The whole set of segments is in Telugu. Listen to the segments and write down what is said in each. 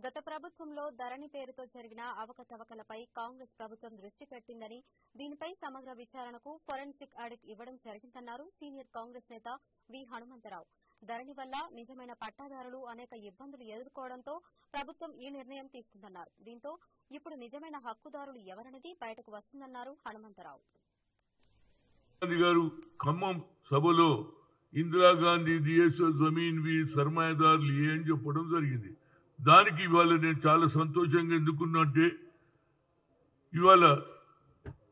గత ప్రభుత్వంలో ధరణి పేరుతో జరిగిన అవకతవకలపై కాంగ్రెస్ ప్రభుత్వం దృష్టి పెట్టిందని, దీనిపై సమగ్ర విచారణకు ఫోరెన్సిక్ ఆడిట్ ఇవ్వడం జరిగిందన్నారు సీనియర్ కాంగ్రెస్ నేత వి హనుమంతరావు. ధరణి వల్ల నిజమైన పట్టాదారులు అనేక ఇబ్బందులు ఎదుర్కోవడంతో ప్రభుత్వం ఈ నిర్ణయం తీసుకుందన్నారు. దీంతో ఇప్పుడు నిజమైన హక్కుదారులు ఎవరనేది బయటకు వస్తుందన్నారు హనుమంతరావు. ఖమ్మం సభలో ఇందిరాగాంధీ దియేసో జమీన్ వి సర్మాయదారులు అని చెప్పడం జరిగింది. దానికి ఇవాళ నేను చాలా సంతోషంగా ఎందుకున్నట్టే, ఇవాళ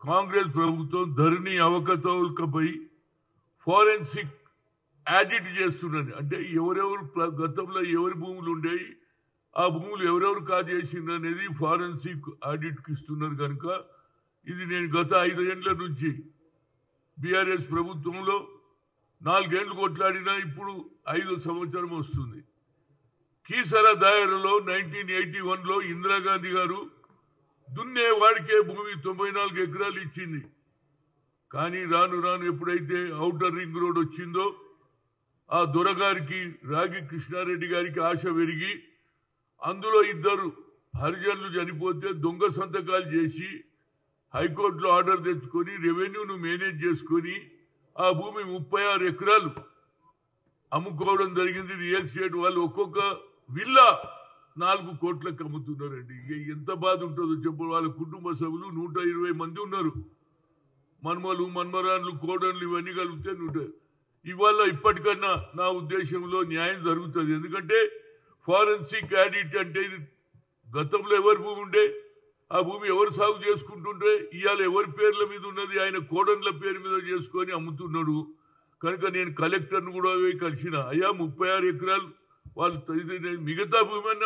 కాంగ్రెస్ ప్రభుత్వం ధరణి అవకతవకలపై ఫోరెన్సిక్ ఆడిట్ చేస్తున్నది. అంటే ఎవరెవరు గతంలో ఎవరి భూములు ఉండేవి, ఆ భూములు ఎవరెవరు కాజేసిండ్రు అనేది ఫోరెన్సిక్ ఆడిట్కి ఇస్తున్నారు. కనుక ఇది నేను గత 5 ఏళ్ల నుంచి బీఆర్ఎస్ ప్రభుత్వంలో 4 ఏళ్లు కొట్లాడినా ఇప్పుడు 5వ సంవత్సరం వస్తుంది. కీసర దాయరలో 1981లో ఇందిరాగాంధీ గారు దున్నేవాడికే భూమి 94 ఎకరాలు ఇచ్చింది. కానీ రాను రాను ఎప్పుడైతే ఔటర్ రింగ్ రోడ్ వచ్చిందో ఆ దొరగారికి రాగి కృష్ణారెడ్డి గారికి ఆశ పెరిగి అందులో 2 హరిజనులు చనిపోతే దొంగ సంతకాలు చేసి హైకోర్టులో ఆర్డర్ తెచ్చుకొని రెవెన్యూను మేనేజ్ చేసుకొని ఆ భూమి 36 ఎకరాలు అమ్ముకోవడం జరిగింది. రియల్ ఎస్టేట్ వాళ్ళు ఒక్కొక్క విల్లా 4 కోట్లకు అమ్ముతున్నారండి. ఎంత బాధ ఉంటుందో చెప్పు. వాళ్ళ కుటుంబ సభ్యులు 120 మంది ఉన్నారు. మన్మలు మన్మరాన్లు కోడన్లు ఇవన్నీ కలిపితే ఇవాళ ఇప్పటికన్నా నా ఉద్దేశంలో న్యాయం జరుగుతుంది. ఎందుకంటే ఫోరెన్సిక్ ఆడిట్ అంటే ఇది గతంలో ఎవరి భూమి ఉండే, ఆ భూమి ఎవరు సాగు చేసుకుంటుంటే ఇవాళ ఎవరి పేర్ల మీద ఉన్నది ఆయన కోడన్ల పేరు మీద చేసుకొని అమ్ముతున్నాడు. కనుక నేను కలెక్టర్ను కూడా కలిసిన, అయ్యా 36 ఎకరాలు వాళ్ళు మిగతా భూమి అన్న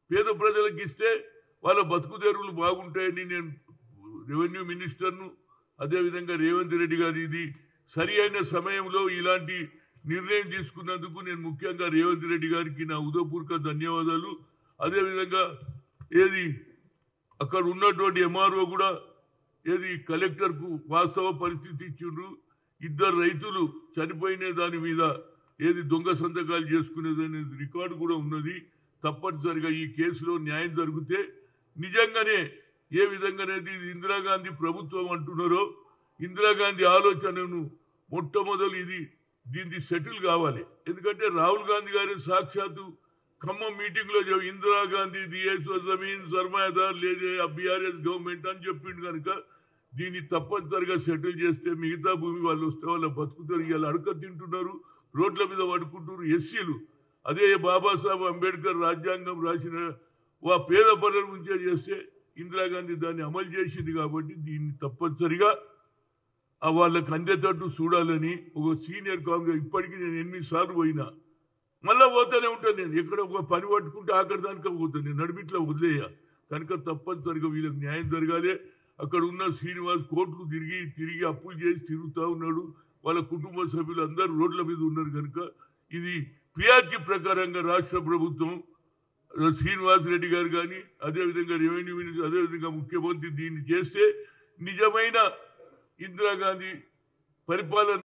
పేద ప్రజలకు ఇస్తే వాళ్ళ బతుకు తెరువులు బాగుంటాయని నేను రెవెన్యూ మినిస్టర్ను, అదేవిధంగా రేవంత్ రెడ్డి గారు ఇది సరి అయిన సమయంలో ఇలాంటి నిర్ణయం తీసుకున్నందుకు నేను ముఖ్యంగా రేవంత్ రెడ్డి గారికి నా ఉదయపూర్వక ధన్యవాదాలు. అదేవిధంగా అక్కడ ఉన్నటువంటి ఎంఆర్ఓ కూడా కలెక్టర్కు వాస్తవ పరిస్థితి ఇచ్చిండ్రు. 2 రైతులు చనిపోయిన దాని మీద దొంగ సంతకాలు చేసుకునేది అనేది రికార్డు కూడా ఉన్నది. తప్పనిసరిగా ఈ కేసులో న్యాయం జరిగితే నిజంగానే ఏ విధంగానేది ఇది ఇందిరాగాంధీ ప్రభుత్వం అంటున్నారో, ఇందిరాగాంధీ ఆలోచనను మొట్టమొదలు దీన్ని సెటిల్ కావాలి. ఎందుకంటే రాహుల్ గాంధీ గారి సాక్షాత్తు ఖమ్మం మీటింగ్ లో ఇందిరాగాంధీ దియేసో జమీన్ సర్మాయదార్ లేదే బీఆర్ఎస్ గవర్నమెంట్ అని చెప్పిండు. కనుక దీన్ని తప్పనిసరిగా సెటిల్ చేస్తే మిగతా భూమి వాళ్ళు వస్తే వాళ్ళ బతుకుతారు. ఇవాళ అడక తింటున్నారు, రోడ్ల మీద పడుకుంటున్నారు ఎస్సీలు. అదే బాబాసాహెబ్ అంబేద్కర్ రాజ్యాంగం రాసిన పేద పనుల నుంచే చేస్తే ఇందిరాగాంధీ దాన్ని అమలు చేసింది. కాబట్టి దీన్ని తప్పనిసరిగా వాళ్ళకి అందేటట్టు చూడాలని ఒక సీనియర్ కాంగ్రెస్, ఇప్పటికీ నేను 8 సార్లు పోయినా మళ్ళా పోతూనే ఉంటాను. నేను ఎక్కడ ఒక పని పట్టుకుంటే ఆఖరి దానికే పోతాను, నేను నడిమిట్లో వదిలేయ. కనుక తప్పనిసరిగా వీళ్ళకి న్యాయం జరగాలి. అక్కడ ఉన్న శ్రీనివాస్ కోట్లు తిరిగి అప్పులు చేసి తిరుగుతూ ఉన్నాడు. వాళ్ళ కుటుంబ సభ్యులు అందరూ రోడ్ల మీద ఉన్నారు. కనుక ఇది పిఆర్కి ప్రకారంగా రాష్ట్ర ప్రభుత్వం శ్రీనివాస్ రెడ్డి గారు కానీ, అదేవిధంగా రెవెన్యూ మినిస్టర్, అదేవిధంగా ముఖ్యమంత్రి దీన్ని చేస్తే నిజమైన ఇందిరాగాంధీ పరిపాలన